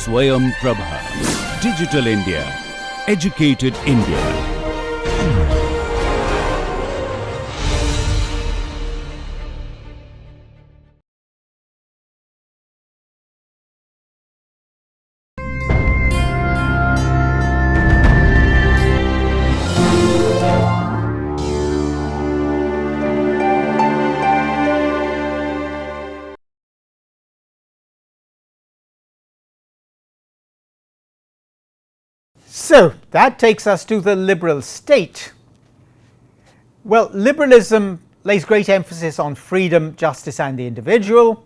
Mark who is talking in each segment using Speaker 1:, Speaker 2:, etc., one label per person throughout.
Speaker 1: SwayamPrabha. Digital India. Educated India.
Speaker 2: So that takes us to the liberal state. Well, liberalism lays great emphasis on freedom, justice and the individual,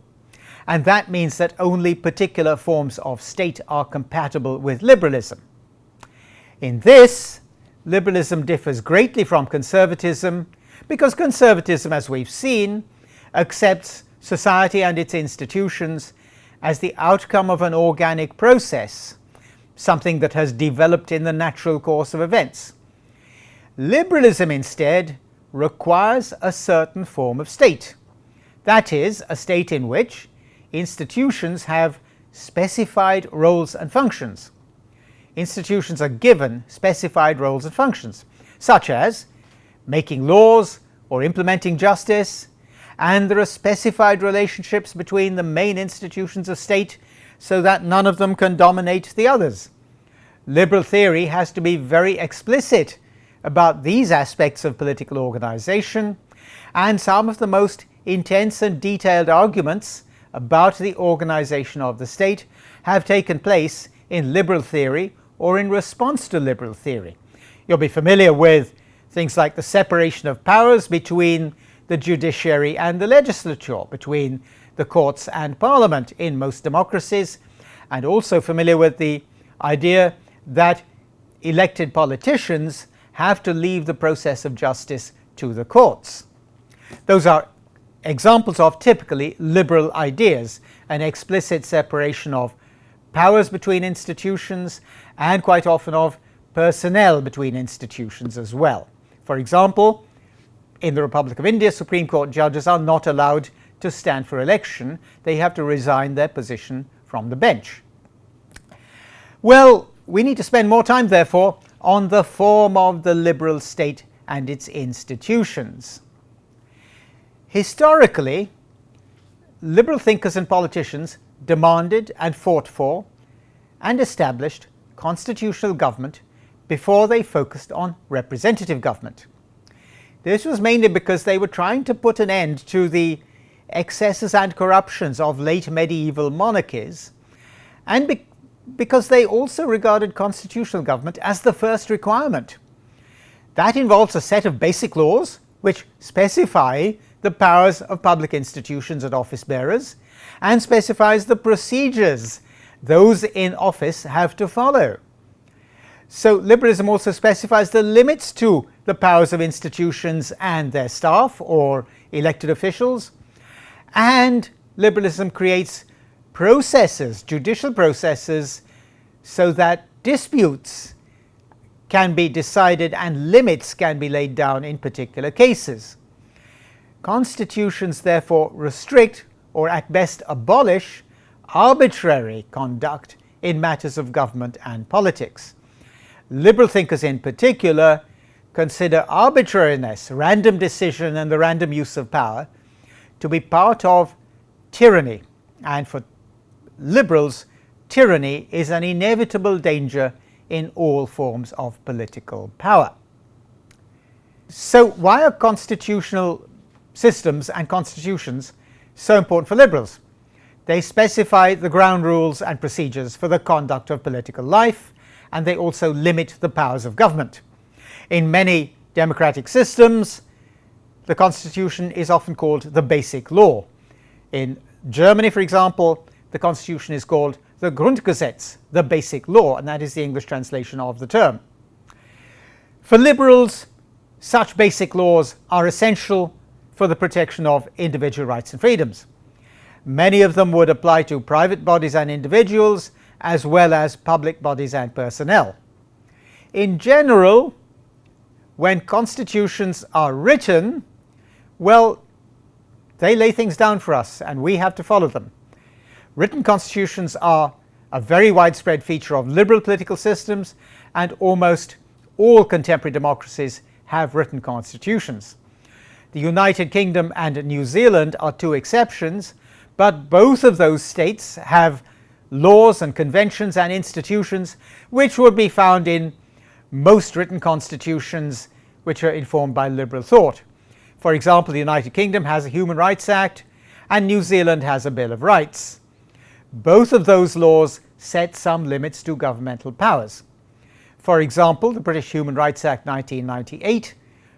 Speaker 2: and that means that only particular forms of state are compatible with liberalism. In this, liberalism differs greatly from conservatism because conservatism, as we've seen, accepts society and its institutions as the outcome of an organic process, something that has developed in the natural course of events. Liberalism instead requires a certain form of state, that is, a state in which institutions have specified roles and functions. Institutions are given specified roles and functions, such as making laws or implementing justice, and there are specified relationships between the main institutions of state so that none of them can dominate the others. Liberal theory has to be very explicit about these aspects of political organization, and some of the most intense and detailed arguments about the organization of the state have taken place in liberal theory or in response to liberal theory. You'll be familiar with things like the separation of powers between the judiciary and the legislature, between the courts and parliament in most democracies, and also familiar with the idea that elected politicians have to leave the process of justice to the courts. Those are examples of typically liberal ideas, an explicit separation of powers between institutions and quite often of personnel between institutions as well. For example, in the Republic of India, Supreme Court judges are not allowed to stand for election. They have to resign their position from the bench. Well, we need to spend more time, therefore, on the form of the liberal state and its institutions. Historically, liberal thinkers and politicians demanded and fought for and established constitutional government before they focused on representative government. This was mainly because they were trying to put an end to the excesses and corruptions of late medieval monarchies, and because they also regarded constitutional government as the first requirement. That involves a set of basic laws which specify the powers of public institutions and office bearers, and specifies the procedures those in office have to follow. So liberalism also specifies the limits to the powers of institutions and their staff or elected officials, and liberalism creates processes, judicial processes, so that disputes can be decided and limits can be laid down in particular cases. Constitutions therefore restrict or at best abolish arbitrary conduct in matters of government and politics. Liberal thinkers in particular consider arbitrariness, random decision and the random use of power to be part of tyranny, and for liberals, tyranny is an inevitable danger in all forms of political power. So why are constitutional systems and constitutions so important for liberals? They specify the ground rules and procedures for the conduct of political life, and they also limit the powers of government. In many democratic systems, the constitution is often called the basic law. In Germany, for example, the constitution is called the Grundgesetz, the basic law, and that is the English translation of the term. For liberals, such basic laws are essential for the protection of individual rights and freedoms. Many of them would apply to private bodies and individuals, as well as public bodies and personnel. In general, when constitutions are written, well, they lay things down for us and we have to follow them. Written constitutions are a very widespread feature of liberal political systems, and almost all contemporary democracies have written constitutions. The United Kingdom and New Zealand are two exceptions, but both of those states have laws and conventions and institutions which would be found in most written constitutions which are informed by liberal thought. For example, the United Kingdom has a Human Rights Act and New Zealand has a Bill of Rights. Both of those laws set some limits to governmental powers. For example, the British Human Rights Act 1998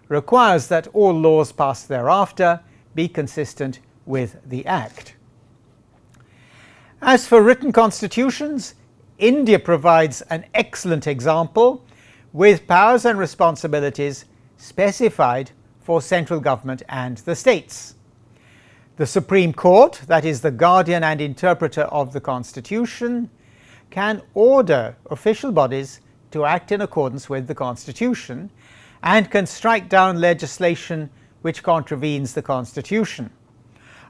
Speaker 2: requires that all laws passed thereafter be consistent with the Act. As for written constitutions, India provides an excellent example with powers and responsibilities specified for central government and the states. The Supreme Court, that is the guardian and interpreter of the Constitution, can order official bodies to act in accordance with the Constitution and can strike down legislation which contravenes the Constitution.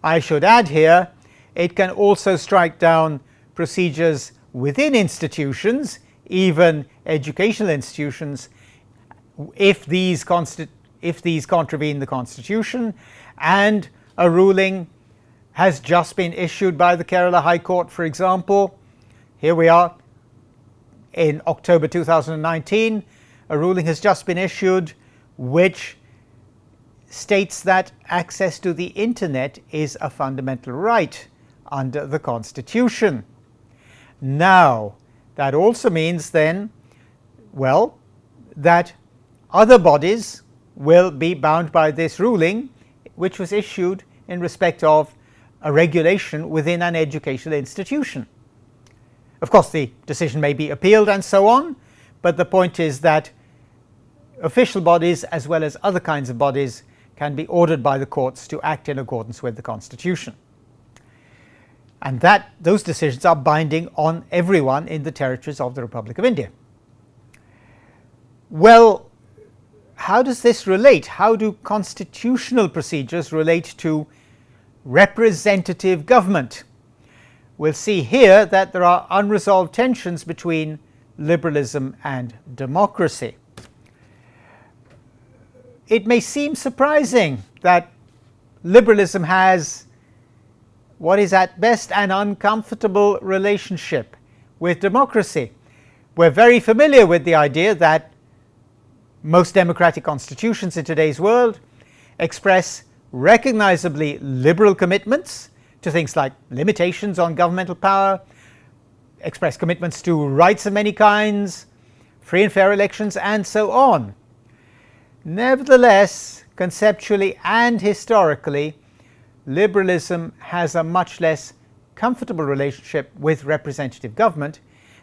Speaker 2: I should add here, it can also strike down procedures within institutions, even educational institutions, if these contravene the Constitution, and a ruling has just been issued by the Kerala High Court, for example. Here we are in October 2019, a ruling has just been issued which states that access to the internet is a fundamental right under the Constitution. Now, that also means then, well, that other bodies will be bound by this ruling, which was issued in respect of a regulation within an educational institution. Of course, the decision may be appealed and so on, but the point is that official bodies as well as other kinds of bodies can be ordered by the courts to act in accordance with the Constitution. And those decisions are binding on everyone in the territories of the Republic of India. Well, how does this relate? How do constitutional procedures relate to representative government? We'll see here that there are unresolved tensions between liberalism and democracy. It may seem surprising that liberalism has what is at best an uncomfortable relationship with democracy. We're very familiar with the idea that most democratic constitutions in today's world express recognizably liberal commitments to things like limitations on governmental power, express commitments to rights of many kinds, free and fair elections, and so on. Nevertheless, conceptually and historically, liberalism has a much less comfortable relationship with representative government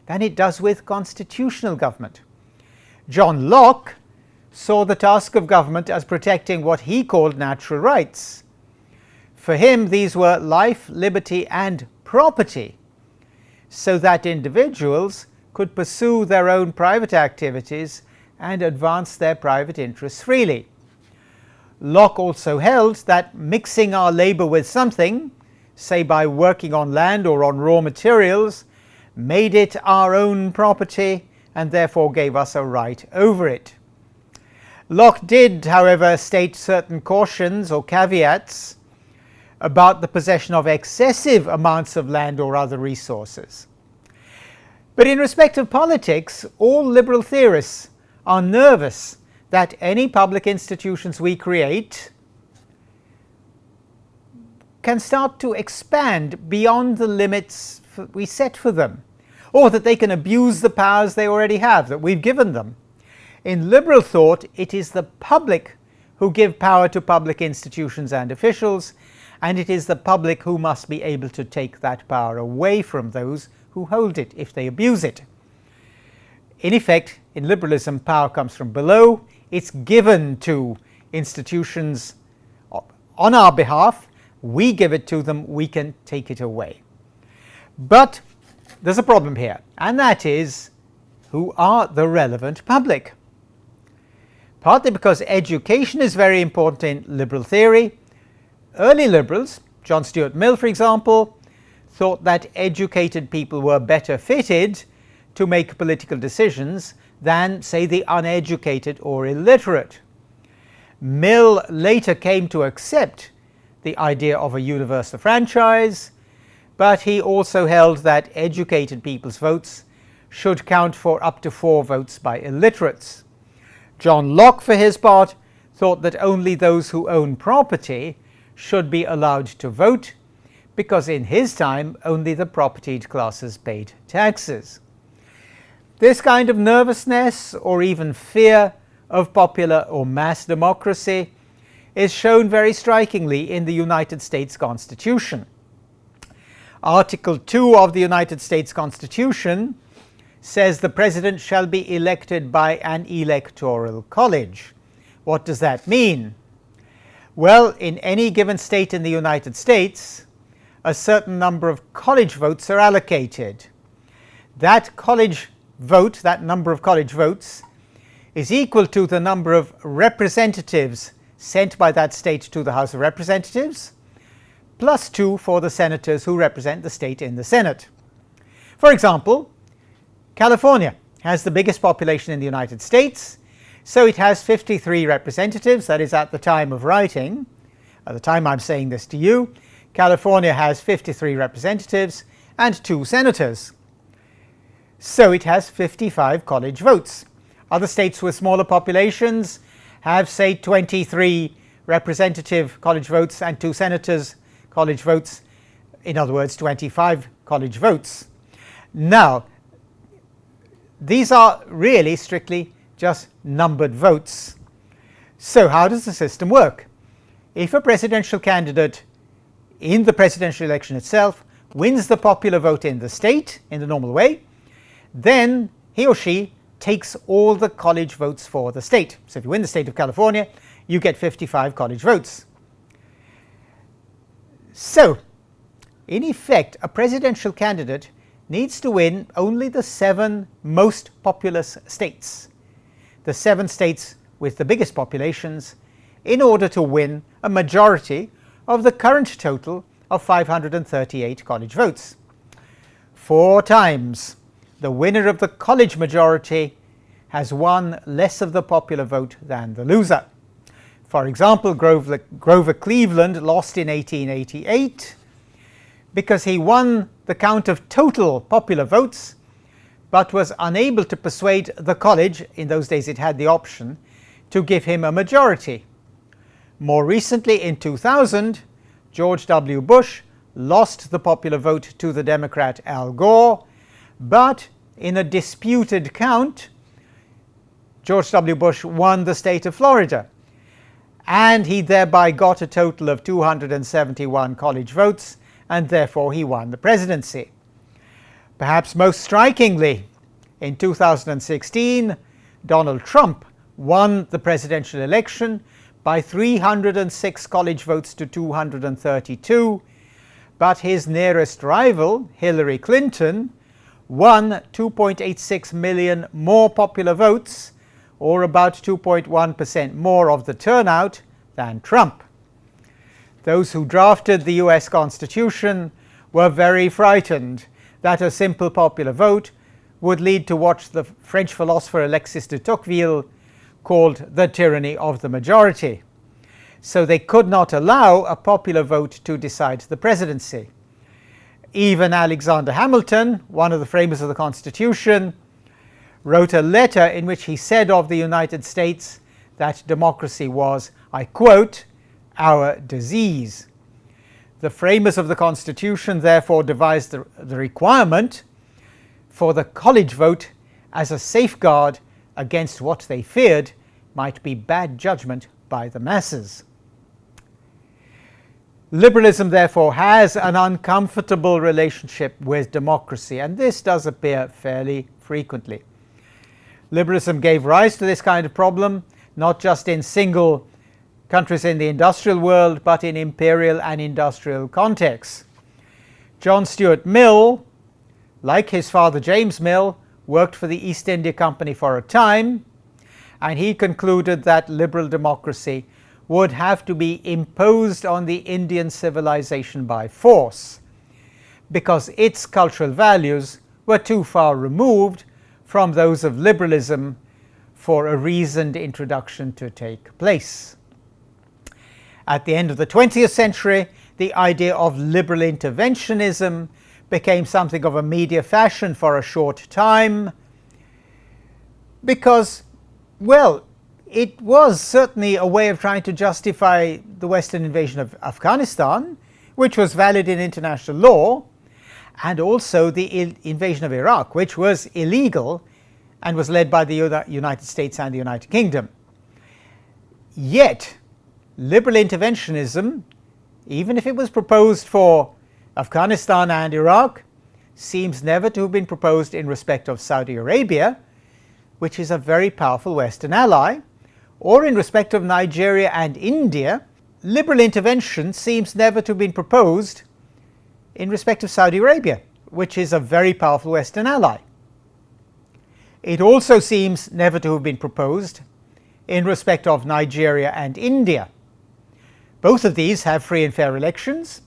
Speaker 2: than it does with constitutional government. John Locke saw the task of government as protecting what he called natural rights. For him, these were life, liberty, and property, so that individuals could pursue their own private activities and advance their private interests freely. Locke also held that mixing our labor with something, say by working on land or on raw materials, made it our own property and therefore gave us a right over it. Locke did, however, state certain cautions or caveats about the possession of excessive amounts of land or other resources. But in respect of politics, all liberal theorists are nervous that any public institutions we create can start to expand beyond the limits we set for them, or that they can abuse the powers they already have, that we've given them. In liberal thought, it is the public who give power to public institutions and officials, and it is the public who must be able to take that power away from those who hold it if they abuse it. In effect, in liberalism, power comes from below. It's given to institutions on our behalf. We give it to them, we can take it away. But there's a problem here, and that is, who are the relevant public? Partly because education is very important in liberal theory. Early liberals, John Stuart Mill for example, thought that educated people were better fitted to make political decisions than, say, the uneducated or illiterate. Mill later came to accept the idea of a universal franchise, but he also held that educated people's votes should count for up to 4 votes by illiterates. John Locke, for his part, thought that only those who own property should be allowed to vote, because in his time only the propertied classes paid taxes. This kind of nervousness or even fear of popular or mass democracy is shown very strikingly in the United States Constitution. Article 2 of the United States Constitution says the president shall be elected by an electoral college. What does that mean? Well, in any given state in the United States, a certain number of college votes are allocated. That college vote, that number of college votes, is equal to the number of representatives sent by that state to the House of Representatives, plus 2 for the senators who represent the state in the Senate. For example, California has the biggest population in the United States, so it has 53 representatives. That is, at the time of writing, at the time I'm saying this to you, California has 53 representatives and 2 senators. So it has 55 college votes. Other states with smaller populations have, say, 23 representative college votes and 2 senators college votes, in other words 25 college votes. Now, these are really strictly just numbered votes. So how does the system work? If a presidential candidate in the presidential election itself wins the popular vote in the state in the normal way, then he or she takes all the college votes for the state. So if you win the state of California, you get 55 college votes. So, in effect, a presidential candidate needs to win only the 7 most populous states, the 7 states with the biggest populations, in order to win a majority of the current total of 538 college votes. 4 times the winner of the college majority has won less of the popular vote than the loser. For example, Grover Cleveland lost in 1888 because he won the count of total popular votes but was unable to persuade the college, in those days it had the option, to give him a majority. More recently, in 2000, George W. Bush lost the popular vote to the Democrat Al Gore, but in a disputed count, George W. Bush won the state of Florida, and he thereby got a total of 271 college votes, and therefore he won the presidency. Perhaps most strikingly, in 2016, Donald Trump won the presidential election by 306 college votes to 232, but his nearest rival, Hillary Clinton, won 2.86 million more popular votes, or about 2.1% more of the turnout than Trump. Those who drafted the US Constitution were very frightened that a simple popular vote would lead to what the French philosopher Alexis de Tocqueville called the tyranny of the majority. So they could not allow a popular vote to decide the presidency. Even Alexander Hamilton, one of the framers of the Constitution, wrote a letter in which he said of the United States that democracy was, I quote, our disease. The framers of the Constitution therefore devised the requirement for the college vote as a safeguard against what they feared might be bad judgment by the masses. Liberalism, therefore, has an uncomfortable relationship with democracy, and this does appear fairly frequently. Liberalism gave rise to this kind of problem not just in single countries in the industrial world, but in imperial and industrial contexts. John Stuart Mill, like his father James Mill, worked for the East India Company for a time, and he concluded that liberal democracy would have to be imposed on the Indian civilization by force. because its cultural values were too far removed from those of liberalism for a reasoned introduction to take place. At the end of the 20th century, the idea of liberal interventionism became something of a media fashion for a short time because, well, it was certainly a way of trying to justify the Western invasion of Afghanistan, which was valid in international law, and also the invasion of Iraq, which was illegal and was led by the United States and the United Kingdom. Yet, liberal interventionism, even if it was proposed for Afghanistan and Iraq, seems never to have been proposed in respect of Saudi Arabia, which is a very powerful Western ally, or in respect of Nigeria and India. Liberal intervention seems never to have been proposed in respect of Saudi Arabia, which is a very powerful Western ally. It also seems never to have been proposed in respect of Nigeria and India. Both of these have free and fair elections,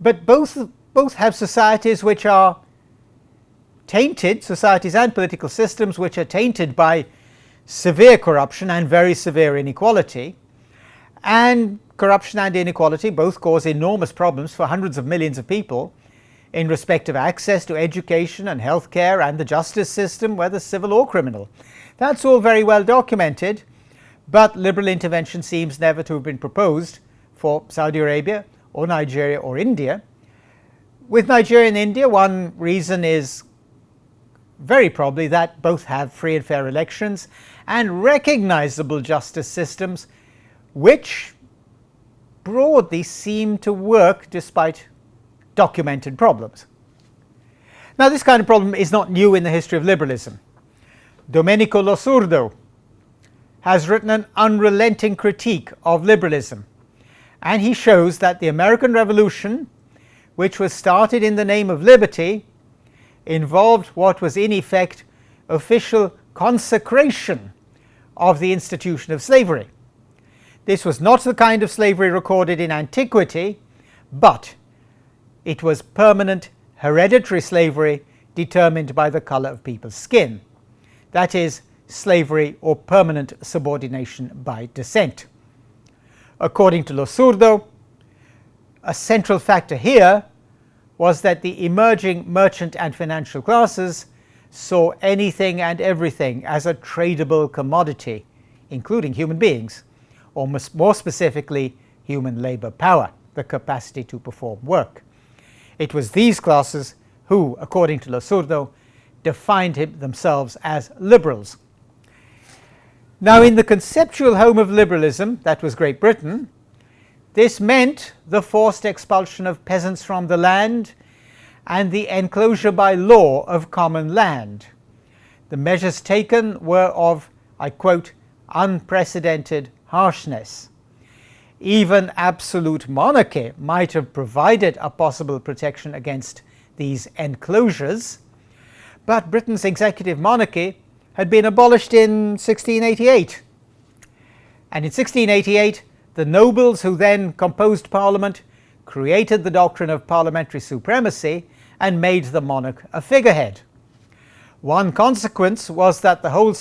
Speaker 2: but both have societies which are tainted, societies and political systems which are tainted by severe corruption and very severe inequality. And corruption and inequality both cause enormous problems for hundreds of millions of people in respect of access to education and healthcare and the justice system, whether civil or criminal. That's all very well documented, but liberal intervention seems never to have been proposed for Saudi Arabia or Nigeria or India. With Nigeria and India, one reason is very probably that both have free and fair elections and recognizable justice systems which broadly seem to work despite documented problems. Now, this kind of problem is not new in the history of liberalism. Domenico Losurdo has written an unrelenting critique of liberalism, and he shows that the American Revolution, which was started in the name of liberty, involved what was in effect official consecration of the institution of slavery. This was not the kind of slavery recorded in antiquity, but it was permanent hereditary slavery determined by the color of people's skin. That is, slavery or permanent subordination by descent. According to Losurdo, a central factor here was that the emerging merchant and financial classes saw anything and everything as a tradable commodity, including human beings, or more specifically, human labor power, the capacity to perform work. It was these classes who, according to Losurdo, defined themselves as liberals. Now, in the conceptual home of liberalism, that was Great Britain, this meant the forced expulsion of peasants from the land and the enclosure by law of common land. The measures taken were of, I quote, unprecedented harshness. Even absolute monarchy might have provided a possible protection against these enclosures, but Britain's executive monarchy had been abolished in 1688. And in 1688, the nobles who then composed Parliament created the doctrine of parliamentary supremacy and made the monarch a figurehead. One consequence was that the whole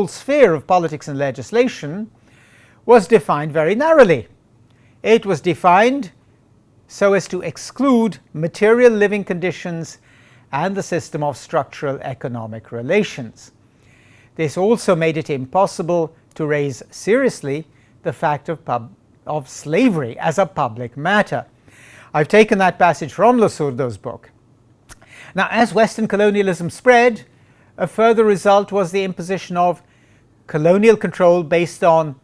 Speaker 2: sphere of politics and legislation was defined very narrowly. It was defined so as to exclude material living conditions and the system of structural economic relations. This also made it impossible to raise seriously the fact of slavery as a public matter. I've taken that passage from Losurdo's book. Now, as Western colonialism spread, a further result was the imposition of colonial control based on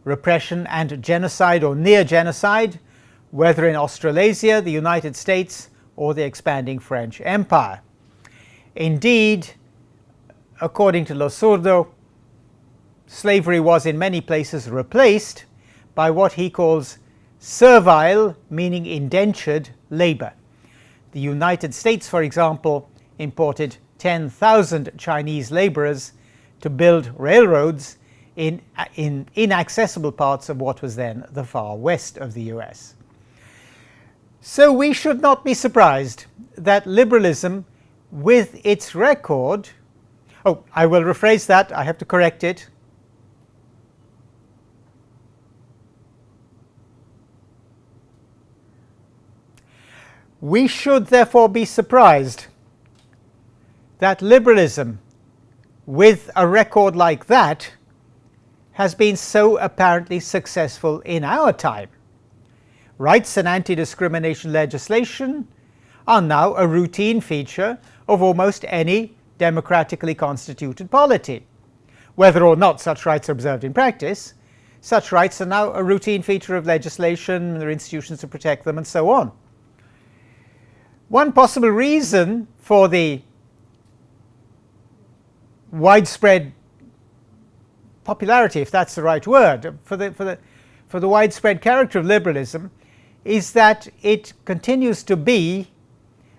Speaker 2: repression and genocide or near genocide, whether in Australasia, the United States, or the expanding French Empire. Indeed, according to Losurdo, slavery was in many places replaced by what he calls servile, meaning indentured, labor. The United States, for example, imported 10,000 Chinese laborers to build railroads in inaccessible parts of what was then the far west of the US. So we should not be surprised that liberalism, with its record, I will rephrase that, I have to correct it. We should therefore be surprised that liberalism, with a record like that, has been so apparently successful in our time. Rights and anti-discrimination legislation are now a routine feature of almost any democratically constituted polity. Whether or not such rights are observed in practice, such rights are now a routine feature of legislation, there are institutions to protect them, and so on. One possible reason for the widespread popularity, if that's the right word, for the widespread character of liberalism, is that it continues to be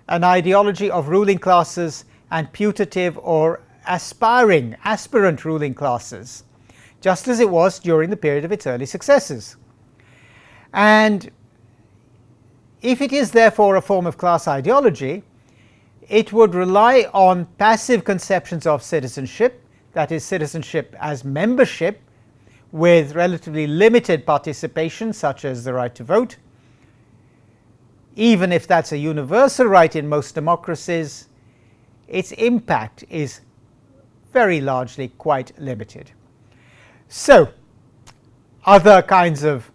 Speaker 2: an ideology of ruling classes and putative or aspirant ruling classes, just as it was during the period of its early successes. And if it is therefore a form of class ideology, it would rely on passive conceptions of citizenship, that is, citizenship as membership with relatively limited participation, such as the right to vote. Even if that's a universal right in most democracies, its impact is very largely quite limited. So, other kinds of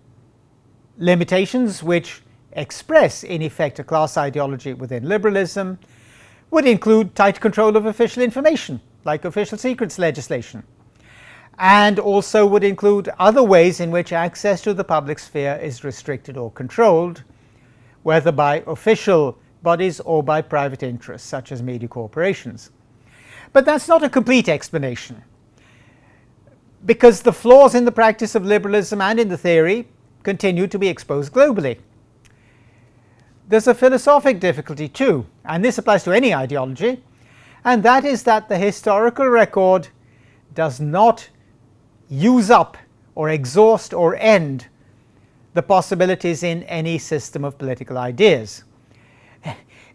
Speaker 2: limitations which express in effect a class ideology within liberalism would include tight control of official information, like official secrets legislation, and also would include other ways in which access to the public sphere is restricted or controlled, whether by official bodies or by private interests, such as media corporations. But that's not a complete explanation, because the flaws in the practice of liberalism and in the theory continue to be exposed globally. There's a philosophic difficulty too, and this applies to any ideology, and that is that the historical record does not use up or exhaust or end the possibilities in any system of political ideas.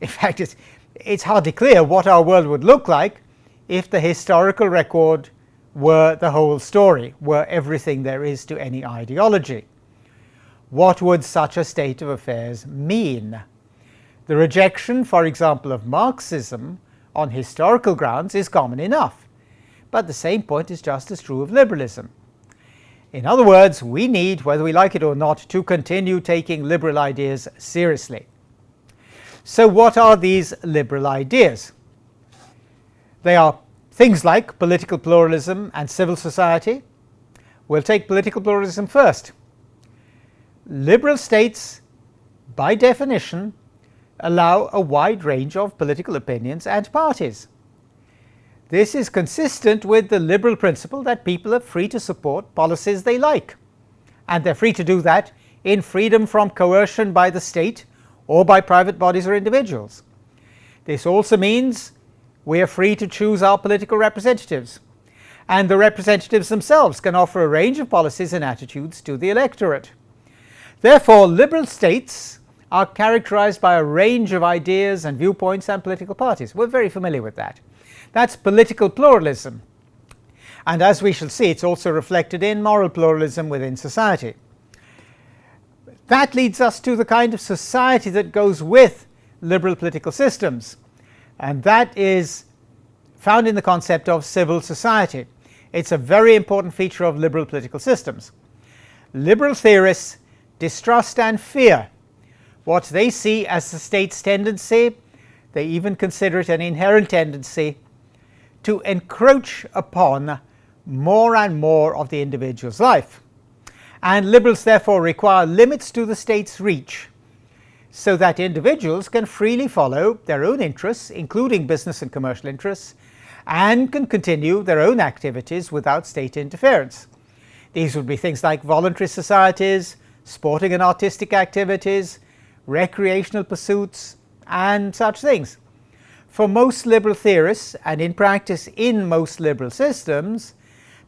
Speaker 2: In fact, it's hardly clear what our world would look like if the historical record were the whole story, were everything there is to any ideology. What would such a state of affairs mean? The rejection, for example, of Marxism on historical grounds is common enough, but the same point is just as true of liberalism. In other words, we need, whether we like it or not, to continue taking liberal ideas seriously. So what are these liberal ideas? They are things like political pluralism and civil society. We'll take political pluralism first. Liberal states, by definition, allow a wide range of political opinions and parties. This is consistent with the liberal principle that people are free to support policies they like, and they're free to do that in freedom from coercion by the state or by private bodies or individuals. This also means we are free to choose our political representatives, and the representatives themselves can offer a range of policies and attitudes to the electorate. Therefore, liberal states are characterized by a range of ideas and viewpoints and political parties. We're very familiar with that. That's political pluralism. And as we shall see, it's also reflected in moral pluralism within society. That leads us to the kind of society that goes with liberal political systems, and that is found in the concept of civil society. It's a very important feature of liberal political systems. Liberal theorists distrust and fear what they see as the state's tendency, they even consider it an inherent tendency, to encroach upon more and more of the individual's life. And liberals therefore require limits to the state's reach, so that individuals can freely follow their own interests, including business and commercial interests, and can continue their own activities without state interference. These would be things like voluntary societies, sporting and artistic activities, recreational pursuits, and such things. For most liberal theorists, and in practice in most liberal systems,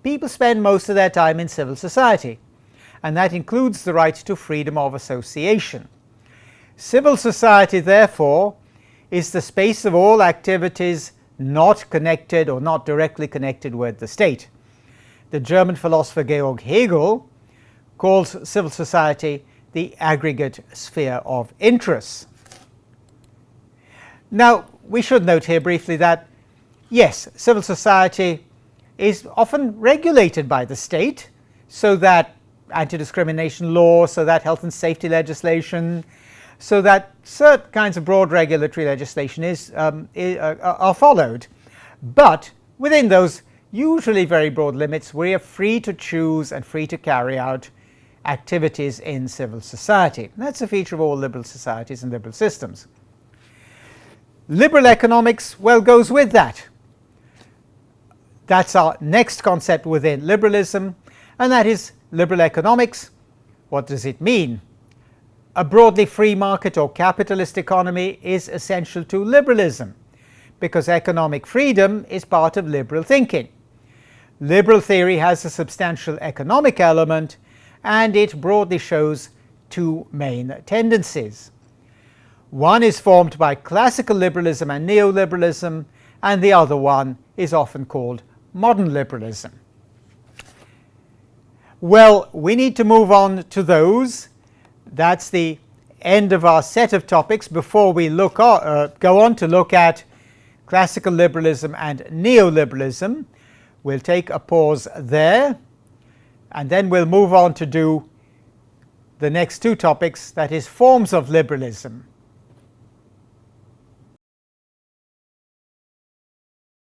Speaker 2: people spend most of their time in civil society, and that includes the right to freedom of association. Civil society, therefore, is the space of all activities not connected or not directly connected with the state. The German philosopher Georg Hegel calls civil society the aggregate sphere of interests. Now, we should note here briefly that, yes, civil society is often regulated by the state, so that anti-discrimination law, so that health and safety legislation, so that certain kinds of broad regulatory legislation are followed. But within those usually very broad limits, we are free to choose and free to carry out activities in civil society. That's a feature of all liberal societies and liberal systems. Liberal economics, well, goes with that. That's our next concept within liberalism, and that is liberal economics. What does it mean? A broadly free market or capitalist economy is essential to liberalism, because economic freedom is part of liberal thinking. Liberal theory has a substantial economic element, and it broadly shows two main tendencies. One is formed by classical liberalism and neoliberalism, and the other one is often called modern liberalism. Well, we need to move on to those. That's the end of our set of topics. Before we go on to look at classical liberalism and neoliberalism, we'll take a pause there, and then we'll move on to do the next two topics, that is, forms of liberalism.